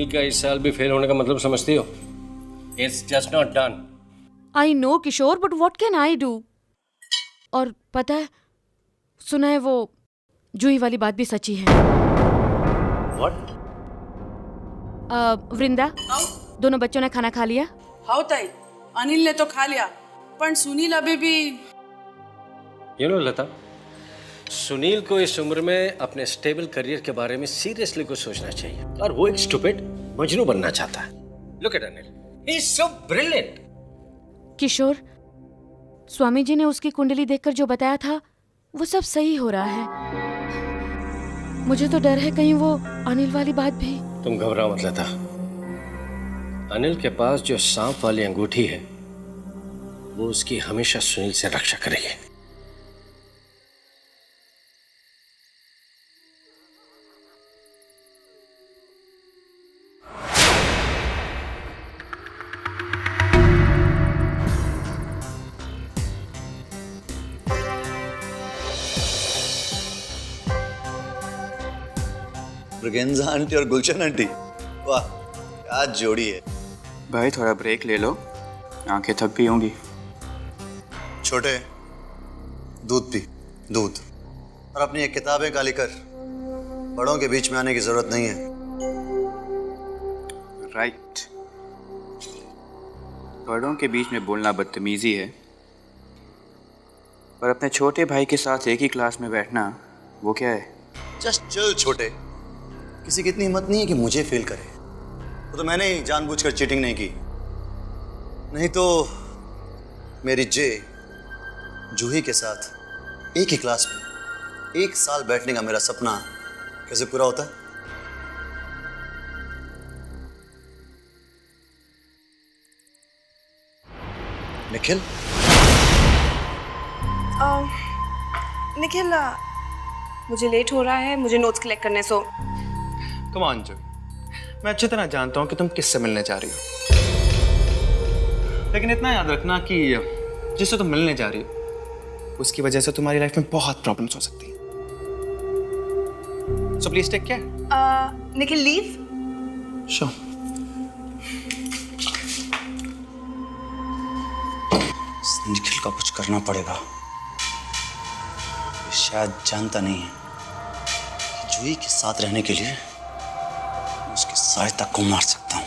सुनील का इस साल भी फेल होने का मतलब समझती हो? It's just not done. I know Kishore, but what can I do? और पता है, सुना है वो जूही वाली बात भी सच्ची है। व्हाट? वृंदा, दोनों बच्चों ने खाना खा लिया? हाउ ताई, अनिल ने तो खा लिया, पर सुनील अभी भी। यू नो लता, सुनील को इस उम्र में अपने स्टेबल करियर के बारे में सीरियसली कुछ सोचना चाहिए, और वो एक स्टूपिड मजनू बनना चाहता है। Look at Anil, he is so brilliant. Kishore, Swami ji ने उसकी कुंडली देखकर जो बताया था वो सब सही हो रहा है। मुझे तो डर है कहीं वो अनिल वाली बात भी। तुम घबराओ मत लता, अनिल के पास जो सांप वाली अंगूठी है वो उसकी हमेशा सुनील से रक्षा करेगी। ब्रिगेंजा आंटी और गुलशन आंटी, वाह क्या जोड़ी है। भाई थोड़ा ब्रेक ले लो, आंखें थक गई होंगी। छोटे, दूध पी, दूध, और अपनी ये किताबें काली कर। बड़ों के बीच में आने की जरूरत नहीं है। राइट, बड़ों के बीच में बोलना बदतमीजी है, पर अपने छोटे भाई के साथ एक ही क्लास में बैठना वो क्या है? जस्ट चिल छोटे, किसी की इतनी हिम्मत नहीं है कि मुझे फेल करे। तो मैंने ही जानबूझकर चीटिंग नहीं की, नहीं तो मेरी जूही के साथ एक ही क्लास में 1 साल बैठने का मेरा सपना कैसे पूरा होता? निखिल, निखिल, मुझे लेट हो रहा है, मुझे नोट्स कलेक्ट करने। सो कम ऑन जो, मैं अच्छी तरह जानता हूँ कि तुम किससे मिलने जा रही हो, लेकिन इतना याद रखना कि जिससे तुम मिलने जा रही हो उसकी वजह से तुम्हारी लाइफ में बहुत प्रॉब्लम्स हो सकती हैं। So please take care. Nikhil leave. Sure. Nikhil का कुछ करना पड़ेगा। ये शायद जानता नहीं है कि जूही के साथ रहने के लिए उसकी सहायता को मार सकता हूं।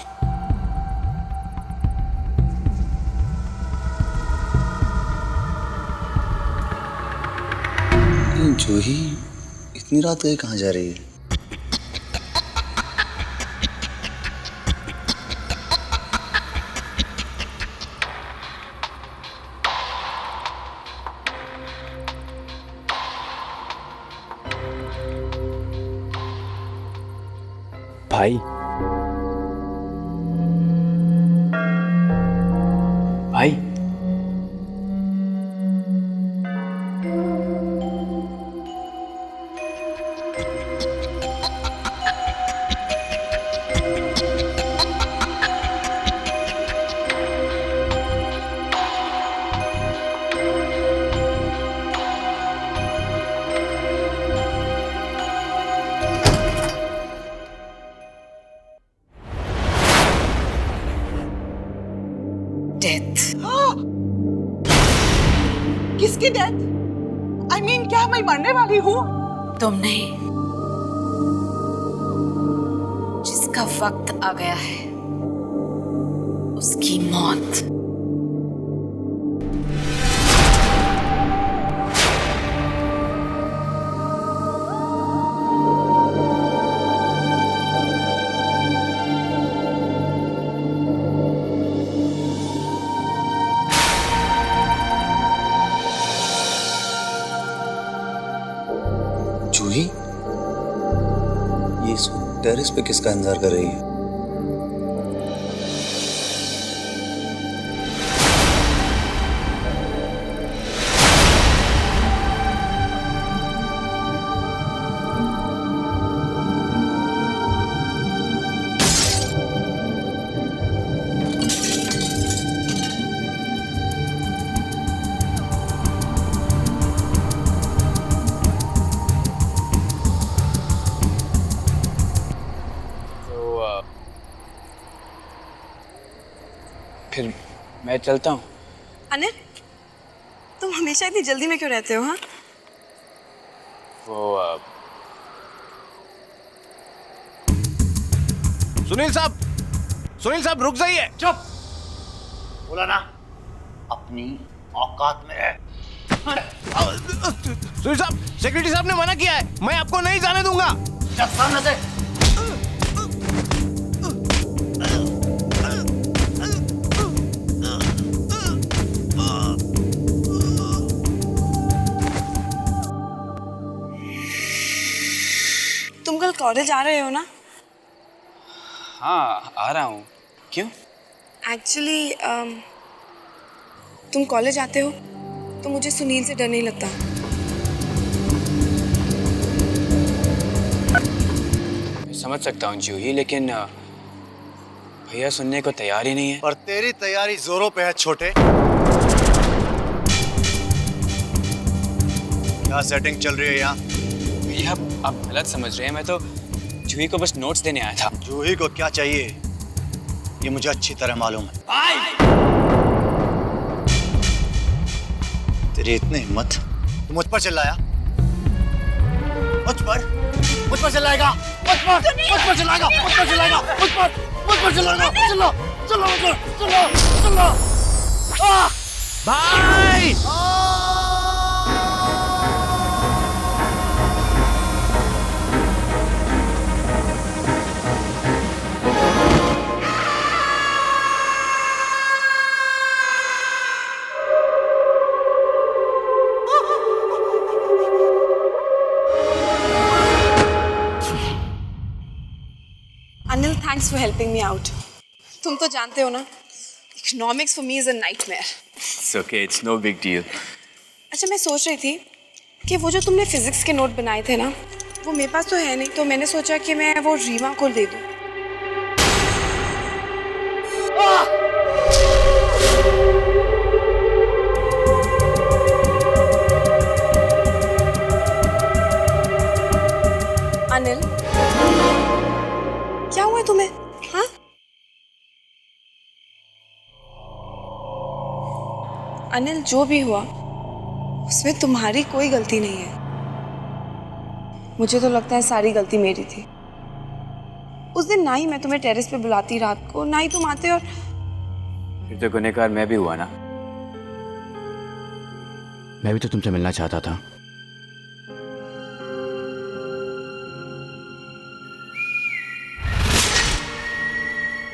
जूही इतनी रात गई कहाँ जा रही है? भाई, भाई, डेथ। किसकी डेथ? आई मीन क्या मैं मरने वाली हूँ? तुम नहीं, जिसका वक्त आ गया है उसकी मौत। जूही, ये इस टेरेस पे किसका इंतजार कर रही है? फिर मैं चलता हूँ। अनिल, तुम हमेशा इतनी जल्दी में क्यों रहते हो? हाँ, वो सुनील साहब रुक जाइए। चुप। बोला ना, अपनी औकात में रह। सुनील साहब, सेक्रेटरी साहब ने मना किया है, मैं आपको नहीं जाने दूंगा। चल सामने से। तुम कल कॉलेज आ रहे हो ना? हाँ आ रहा हूँ। क्यों? एक्चुअली तुम कॉलेज आते हो तो मुझे सुनील से डर नहीं लगता। मैं समझ सकता हूँ जूही, लेकिन भैया सुनने को तैयार ही नहीं है। और तेरी तैयारी जोरों पे है छोटे। क्या सेटिंग चल रही है यहाँ? भैया आप गलत समझ रहे हैं, मैं तो जूही को बस नोट्स देने आया था। जूही को क्या चाहिए ये मुझे अच्छी तरह मालूम है। तेरी इतनी हिम्मत, तू मुझ पर चिल्लाया? मुझ पर चिल्लाएगा? मुझ पर चिल्लाएगा? चिल्ला। भाई Anil, thanks for helping me out. तुम तो जानते हो ना, economics for me is a nightmare. It's okay, it's no big deal. अच्छा, मैं सोच रही थी कि वो जो तुमने फिजिक्स के नोट बनाए थे ना, वो मेरे पास तो है नहीं, तो मैंने सोचा कि मैं वो रीमा को दे दूं। अनिल, क्या हुआ तुम्हें? हाँ, अनिल, जो भी हुआ उसमें तुम्हारी कोई गलती नहीं है। मुझे तो लगता है सारी गलती मेरी थी। उस दिन ना ही मैं तुम्हें टेरेस पे बुलाती रात को, ना ही तुम आते, और फिर तो गुनहगार मैं भी हुआ ना। मैं भी तो तुमसे मिलना चाहता था।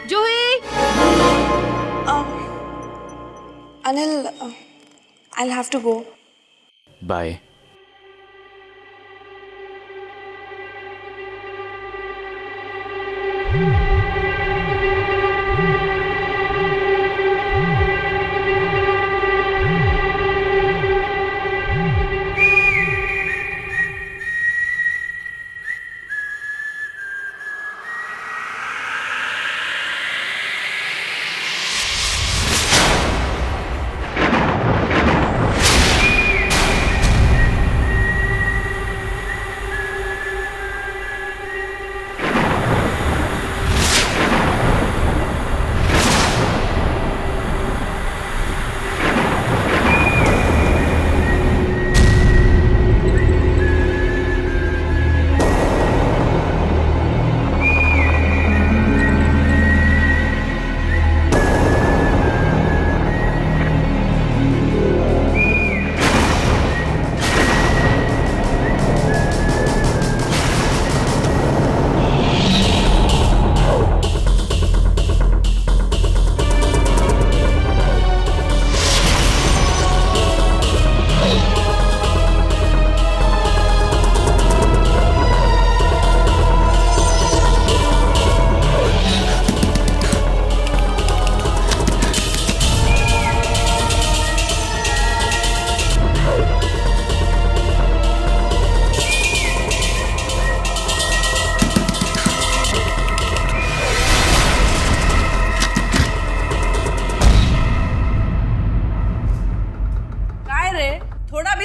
Juhi! Anil, I'll have to go. Bye.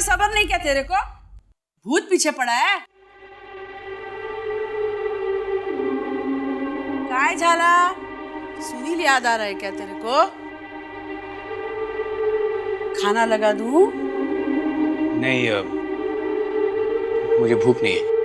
सबर नहीं क्या तेरे को? भूत पीछे पड़ा है? काय झाला? सुनील याद आ रहा है क्या तेरे को? खाना लगा दूं? नहीं, मुझे भूख नहीं है।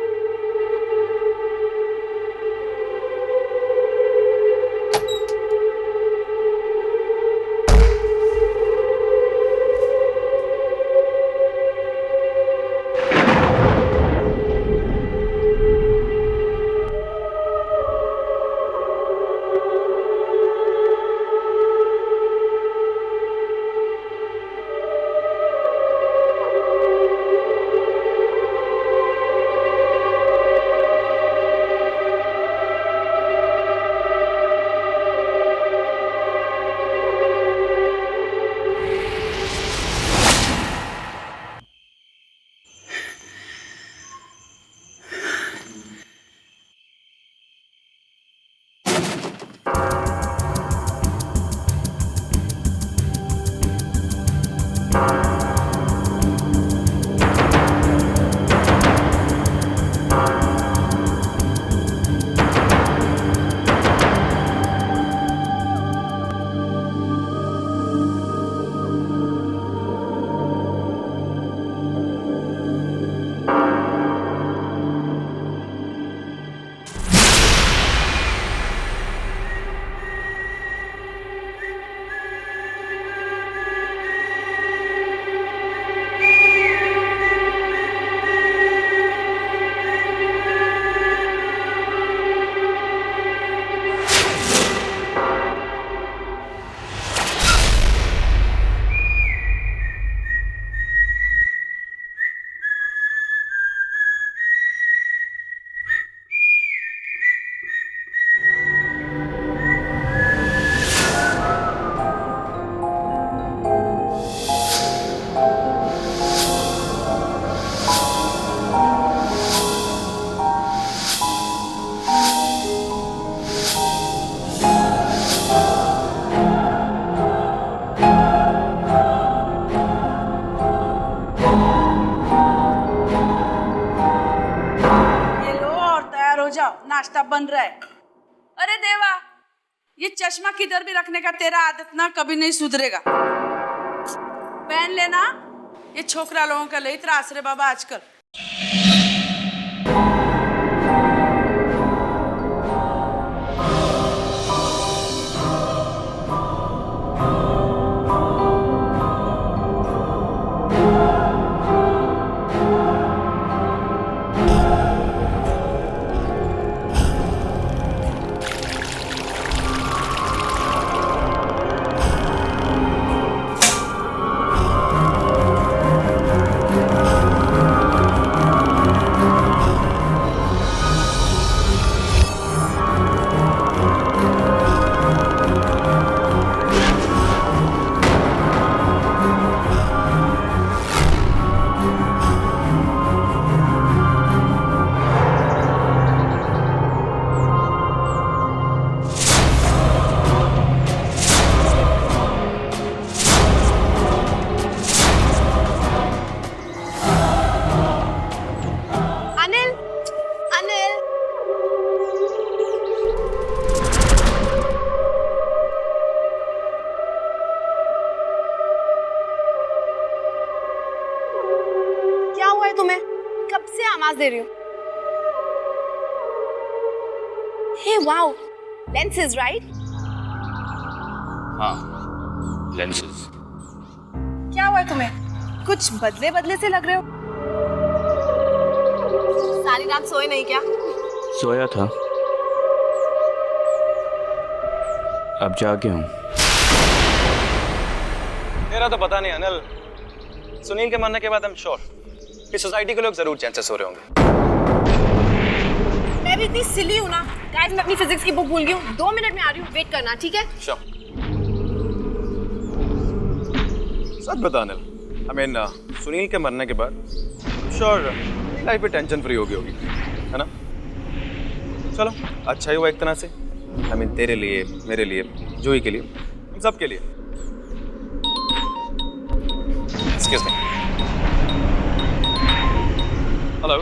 नाश्ता बन रहा है। अरे देवा, ये चश्मा किधर भी रखने का तेरा आदत ना कभी नहीं सुधरेगा। पहन लेना, ये छोकरा लोगों का ले त्रास रे बाबा आजकल। तुम्हें कब से आवाज दे रही हूँ? हे वाओ, lenses right? हाँ, lenses। क्या हुआ है तुम्हें? कुछ बदले बदले से लग रहे हो। सारी रात सोए नहीं क्या? सोया था, अब जागे हूँ। मेरा तो पता नहीं अनिल, सुनील के मरने के बाद I'm sure कि सोसाइटी के लोग जरूर चैन से सो रहे होंगे। मैं भी इतनी सिली हूँ ना। गाइस, मैं अपनी फिजिक्स की बुक भूल गई हूँ। 2 मिनट में आ रही हूँ, वेट करना, ठीक है? श्योर। सच बता अनिल, I mean, सुनील के मरने के बाद श्योर लाइफ में टेंशन फ्री होगी, है ना? चलो, अच्छा ही हुआ एक तरह से। I mean, तेरे लिए, मेरे लिए, जूही के लिए, हम सब के लिए। Excuse me. Hello.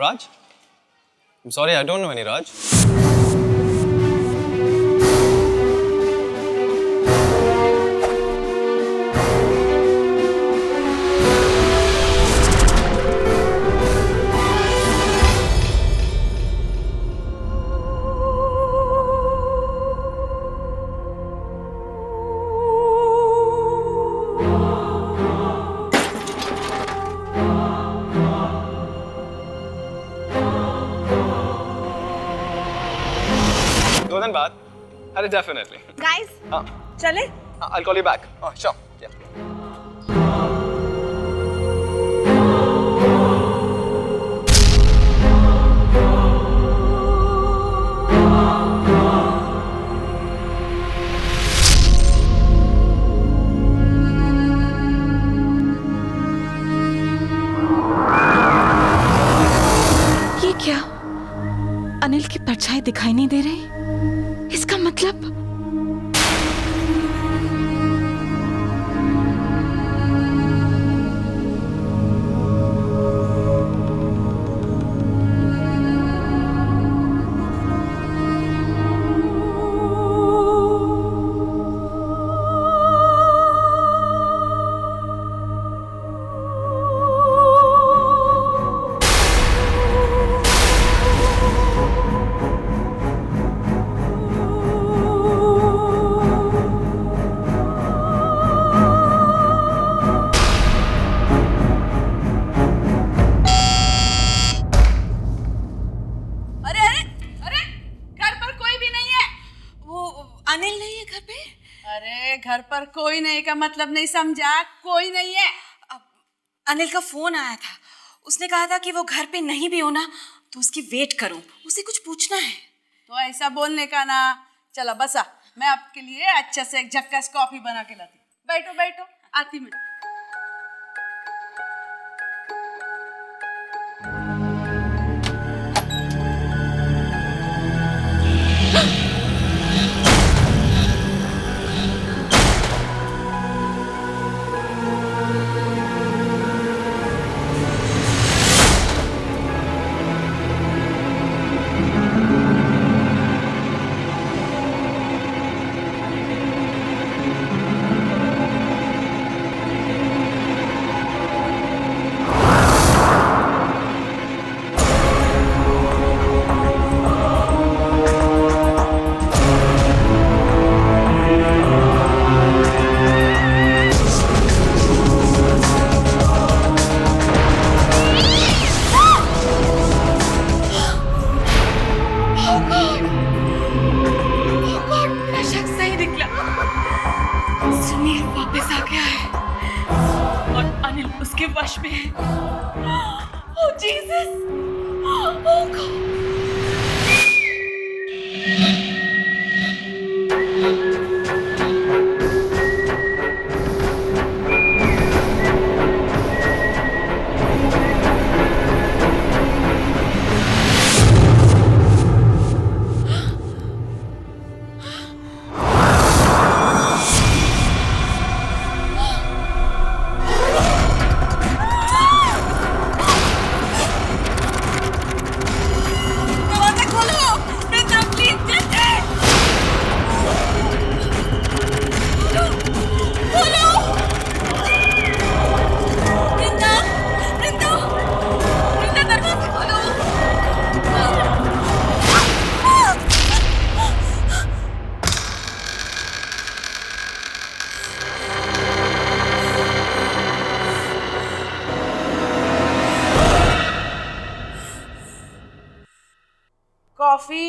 Raj? I'm sorry, I don't know any Raj. दो दिन बाद? अरे definitely. गाइस हाँ, चले? I'll call you back. Oh, sure. Yeah. ये क्या? अनिल की परछाई दिखाई नहीं दे रही? इसका मतलब? अनिल नहीं है घर पे? अरे घर पर कोई नहीं का मतलब नहीं समझा, कोई नहीं है। अनिल का फोन आया था, उसने कहा था कि वो घर पे नहीं भी हो ना तो उसकी वेट करूं, उसे कुछ पूछना है। तो ऐसा बोलने का ना। चलो बसा, मैं आपके लिए अच्छे से एक झक्कास कॉफी बना के लाती। बैठो बैठो, आती मैं। उसके वश में है। ओह जीसस, ओह गॉड। कॉफी।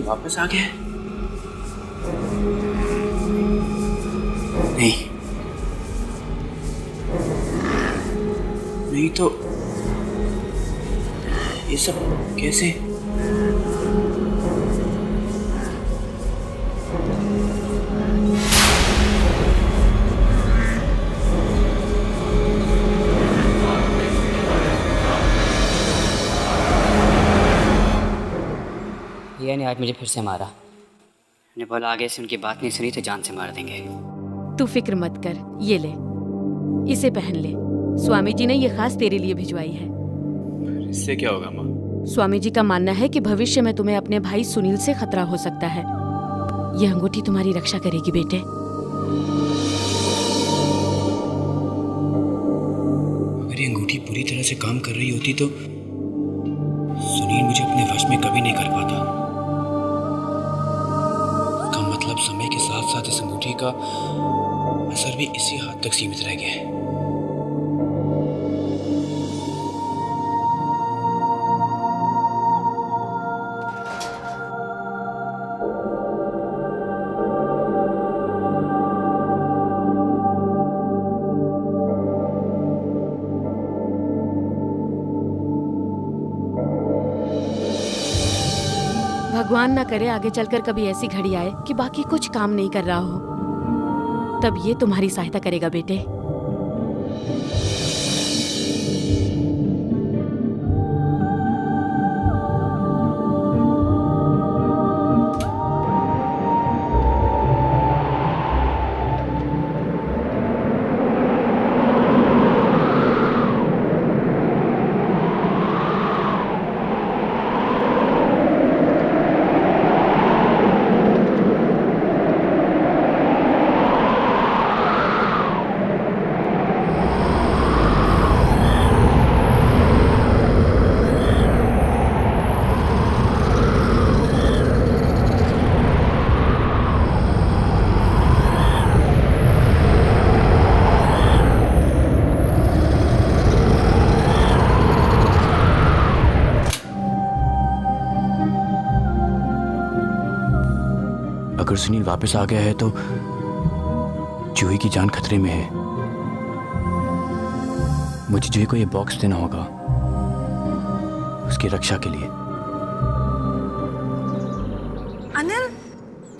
वापस आ गया? नहीं, नहीं तो ये सब कैसे? ये ने आज मुझे फिर से मारा। ने बोला आगे से उनकी बात नहीं सुनी तो जान से मार देंगे। तू फिक्र मत कर, ये ले, इसे पहन ले। स्वामी जी ने ये खास तेरे लिए भिजवाई है। इससे क्या होगा माँ? स्वामी जी का मानना है कि भविष्य में तुम्हें अपने भाई सुनील से खतरा हो सकता है। यह अंगूठी तुम्हारी रक्षा करेगी बेटे। अगर ये अंगूठी पूरी तरह से काम कर रही होती तो सुनील मुझे अपने वश में कभी नहीं कर पाता। इसका मतलब समय के साथ साथ इस अंगूठी का असर भी इसी हद तक सीमित रह गया है। भगवान ना करे आगे चलकर कभी ऐसी घड़ी आए कि बाकी कुछ काम नहीं कर रहा हो, तब ये तुम्हारी सहायता करेगा बेटे। अगर सुनील वापस आ गया है तो जूही की जान खतरे में है। मुझे जूही को ये बॉक्स देना होगा उसकी रक्षा के लिए। Anil,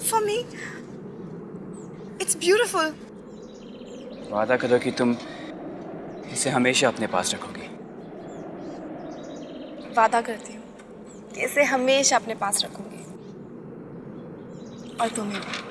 for me, it's beautiful. वादा करो कि तुम इसे हमेशा अपने पास रखोगी। वादा करती हूँ कि इसे हमेशा अपने पास रखूंगी। और तुम्हें भी।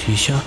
शीशा?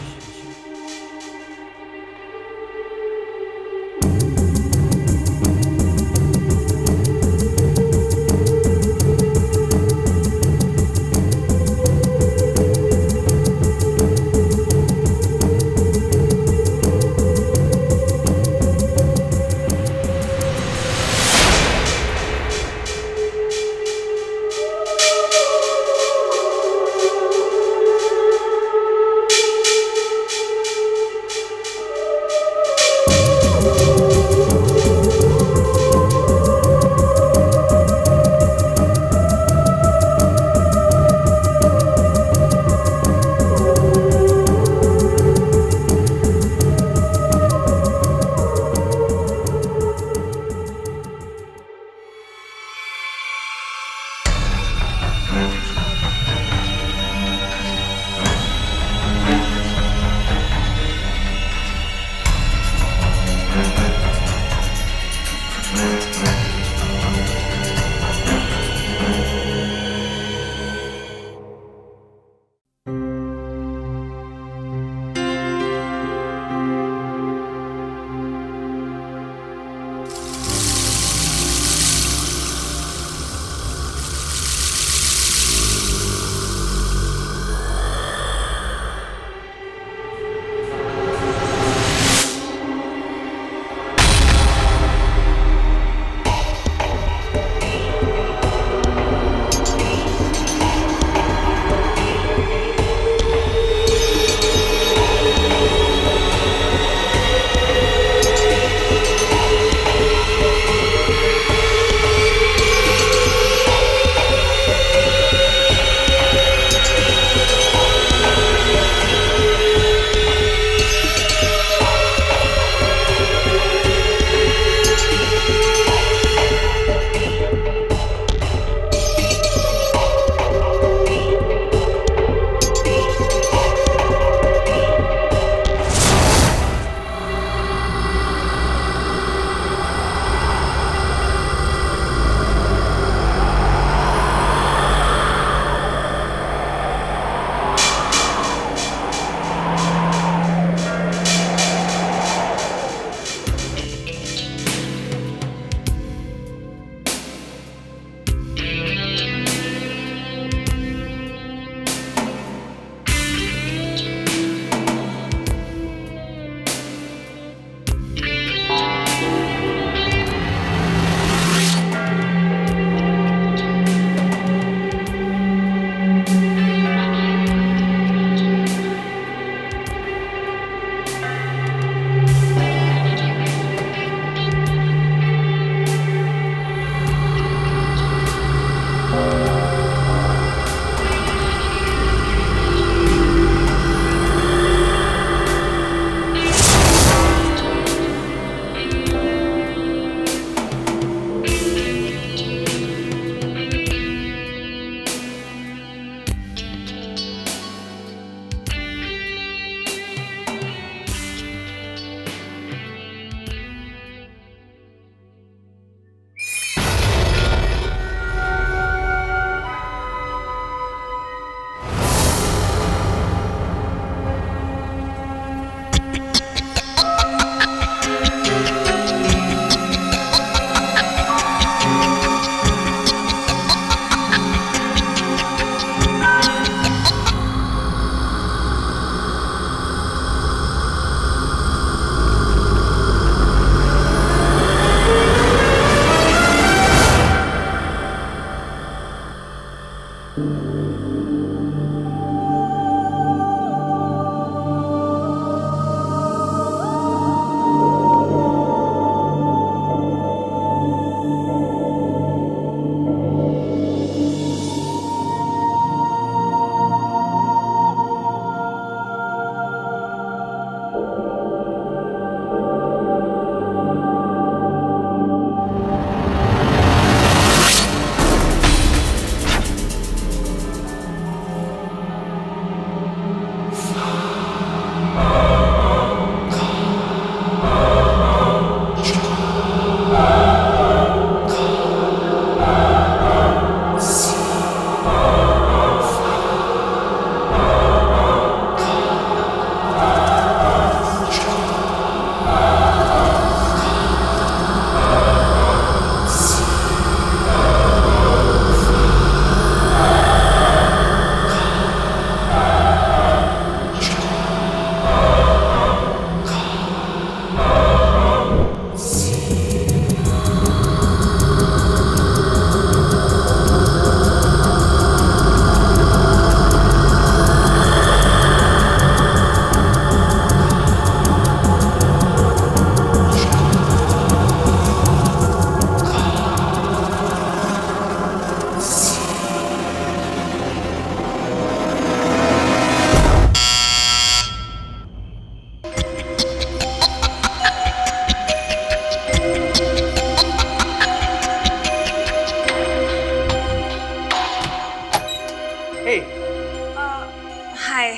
Hi.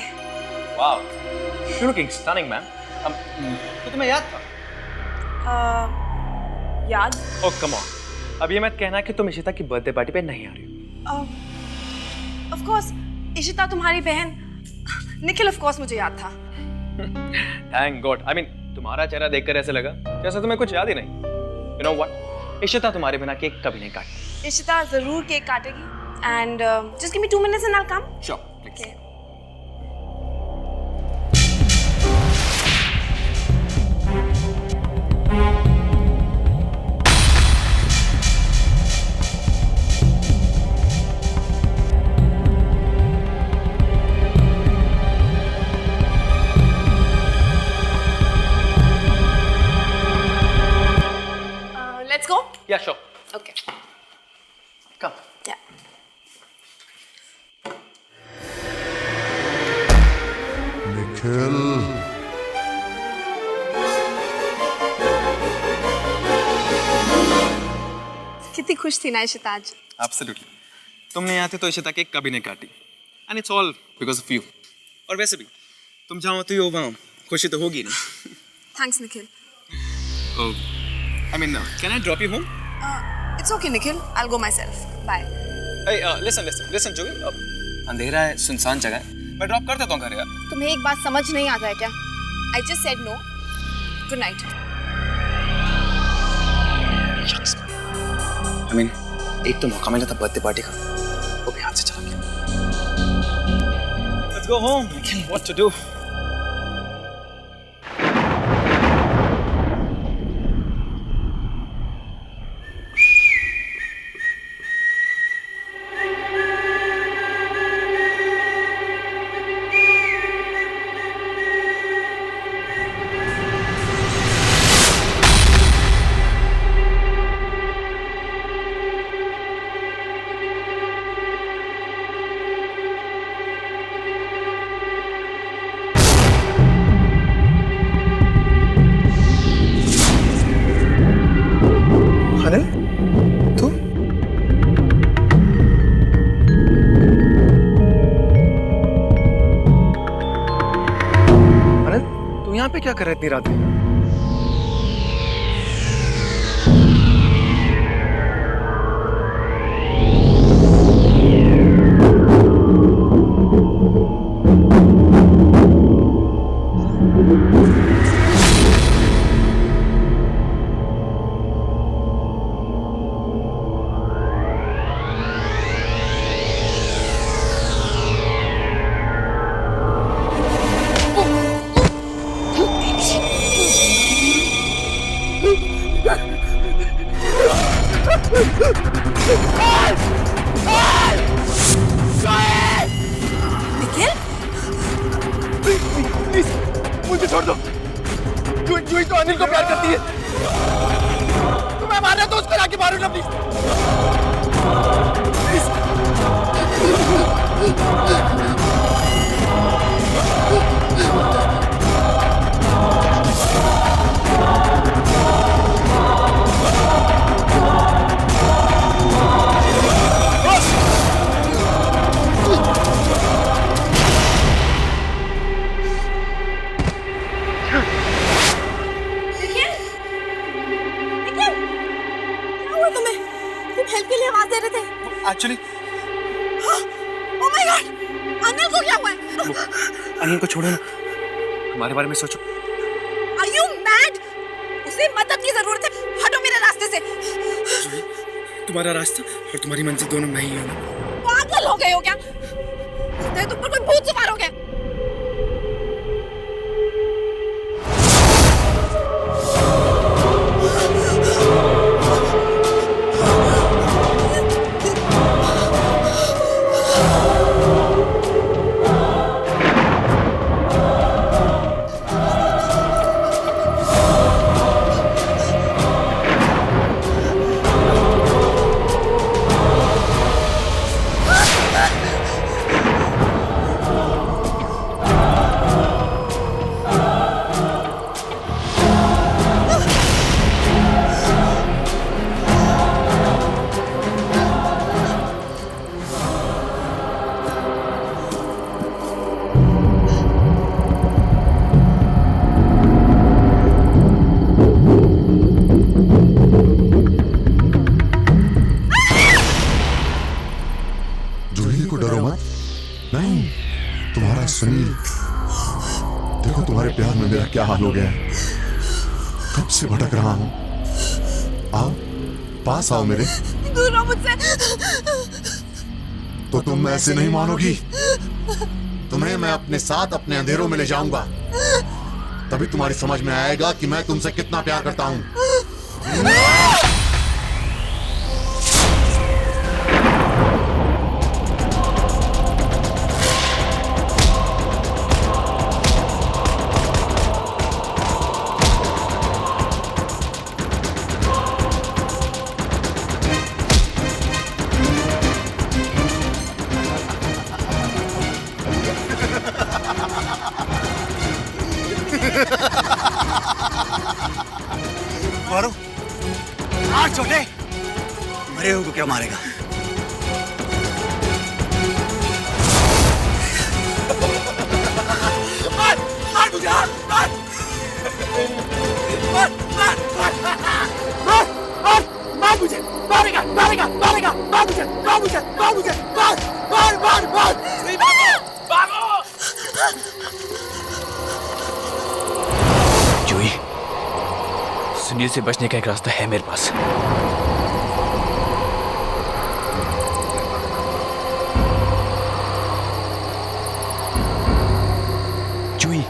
Wow, you looking stunning ma'am. तो तुम्हें याद था? याद? ओह कम ऑन, अब ये मत कहना कि तुम इशिता की बर्थडे पार्टी पे नहीं आ रही हो। ऑफ कोर्स, इशिता तुम्हारी बहन। निखिल ऑफ कोर्स मुझे याद था। Thank God. आई मीन तुम्हारा चेहरा देखकर ऐसे लगा जैसे तुम्हें कुछ याद ही नहीं। यू नो व्हाट, इशिता तुम्हारे बिना केक कभी नहीं काटती। इशिता जरूर केक काटेगी। And just give me 2 minutes and I'll come. Sure. Okay. Let's go. या श्योर, Okay. कम। Yeah. कितनी खुश थी ना इशिता आज। एब्सोल्युटली। तुम नहीं आते तो इशिता केक कभी नहीं काटी। And it's all because of you. और वैसे भी तुम जहाँ तो वहाँ खुशी तो होगी नहीं। Thanks Nikhil. I mean can I drop you home? It's okay Nikhil, I will go myself. Bye. Listen Jogi, अंधेरा है, सुनसान जगह है, मैं ड्रॉप कर देता हूँ घर यार। तुम्हें एक बात समझ नहीं आता है क्या? I just said no. Good night. I mean एक तो मौका मिला था बर्थडे पार्टी का, वो भी हाथ से चला गया। Let's go home, what to do. Anil, तू? अनिल, तू यहाँ पे क्या कर रहा है इतनी रात में? मुझे छोड़ दो। जूही तो अनिल को प्यार करती है। तुम्हें मारना तो उसको लाके मारो ना please. Actually oh my God, Anil को क्या हुआ है? अनिल को छोड़ो ना, हमारे बारे में सोचो। Are you mad? उसे मदद की जरूरत है, हटो मेरे रास्ते से। तुम्हारा रास्ता और तुम्हारी मंजिल दोनों मैं ही हूँ ना। पागल हो गए हो क्या? लगता है तुम पर कोई भूत सवार हो गया। तुम्हारा सुनील। देखो तुम्हारे प्यार में मेरा क्या हाल हो गया है। कब से भटक रहा हूं। आओ पास आओ मेरे। दूर रहो मुझसे। तो तुम ऐसे नहीं मानोगी। तुम्हें मैं अपने साथ अपने अंधेरों में ले जाऊंगा। तभी तुम्हारी समझ में आएगा कि मैं तुमसे कितना प्यार करता हूं। मारो, मार छोटे। मरे हो को क्या मारेगा? मार, मार मुझे, मार, मार, मार, मार, मार, मार, मार मुझे, मारेगा, मारेगा, मारेगा, मार मुझे, मार मुझे, मार मुझे, मार, मार, मार, मार, भागो, जूही, सुनील से बचने का एक रास्ता है मेरे पास। जूही,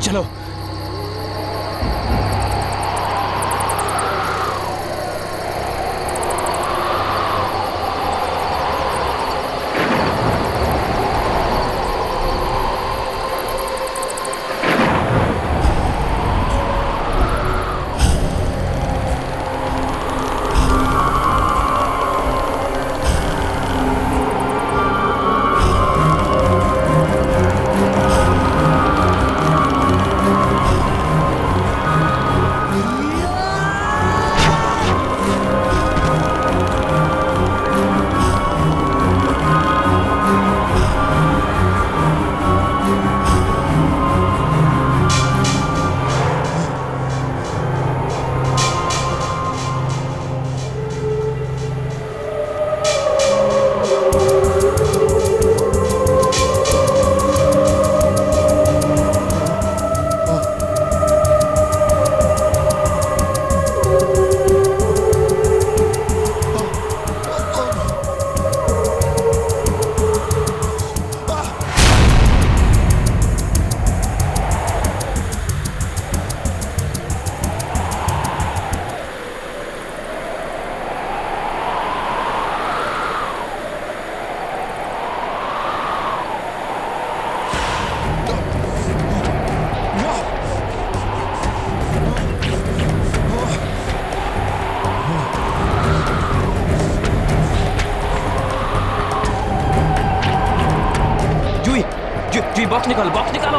चलो। जूही, बॉक्स निकालो, बॉक्स निकालो।